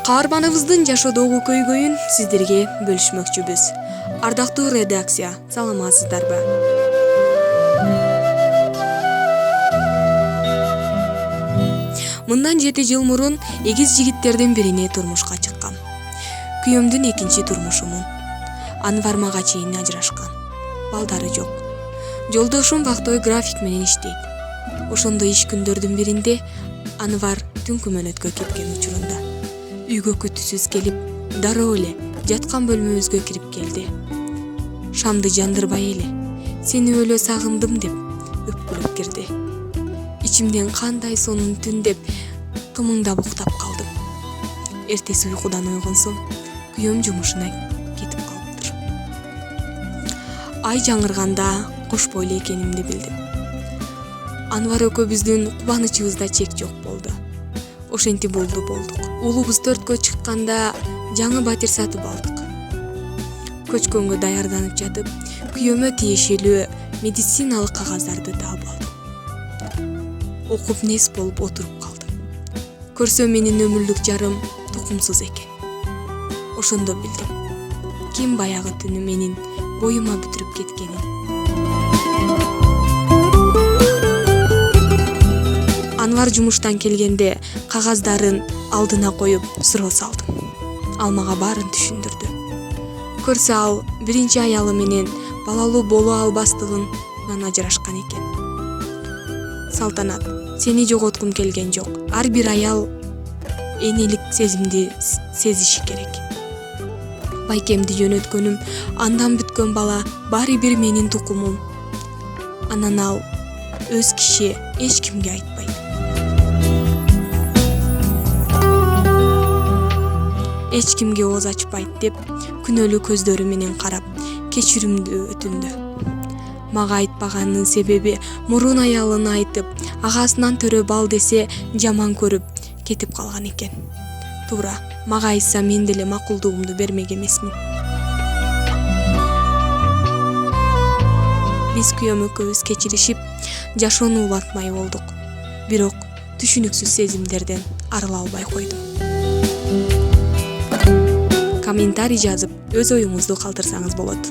Каарманыбыздын жашоодогу көйгөйүн сиздерге бөлүшмөкчүбүз. Ардактуу редакция, саламатсыздарбы? Мындан 7 жыл мурун эгиз жигиттердин бирине турмушка чыккам. Күйөөмдүн экинчи турмушумун. Анвар мага чейин ажырашкан. Балдары жок. Жолдошум вахтой график менен иштейт. Ошондой иш күндөрдүн биринде Анвар түн күмөнөткө кеткен учурунда үйгө күтүүсүз келип, дароо эле жаткан бөлмөбүзгө кирип келди. Шамды жандырбай эле, сени өлө сагындым деп өпкүлөп кирди. Ичимден кандай сонун түн деп кымыңдап уктап калдым. Эртеси уйкудан ойгонсом, күйөөм жумушуна кетип калыптыр. Ай жаңырганда кош бойлуу экенимди билдим. Анвар экөөбүздүн кубанычыбызда чек жок болду. Ошентип болдук. Уулубуз 4кө чыкканда жаңы батир сатып алдык. Көчкөнгө даярданып жатып, күйөөмө тиешелүү медициналык кагаздарды таап алдым. Окуп нес болуп отуруп калдым. Көрсөм менин өмүрлүк жарым тукумсуз экен. Ошондо билдим. Ким баягы түнү менин боюма бүтүрүп кеткенин. Анвар жумуштан келгенде кагаздарын алдына коюп суроо салдым. Ал мага баарын түшүндүрдү. Көрсө ал биринчи аялы менен балалуу боло албастыгынан ажырашкан экен. Салтанат, сени жоготкум келген жок. Ар бир аял энелик сезимди сезиши керек. Байкемди жөнөткөнүм, андан бүткөн бала баары бир менин тукумум. Анан ал өз киши эч кимге айтпайт. Эч кимге ооз ачпайт деп күнөөлүү көздөрү менен карап, кечиримдүү өтүндү. Мага айтпаганынын себеби мурун аялына айтып, агасынан төрөп ал десе жаман көрүп кетип калган экен. Туура, мага айтса мен деле макулдугумду бермек эмесмин. Биз күйөөм экөөбүз кечиришип, жашоону улантмай болдук. Бирок түшүнүксүз сезимдерден арыла албай койдум. Комментарий жазып, өз оюңузду калтырсаңыз болот.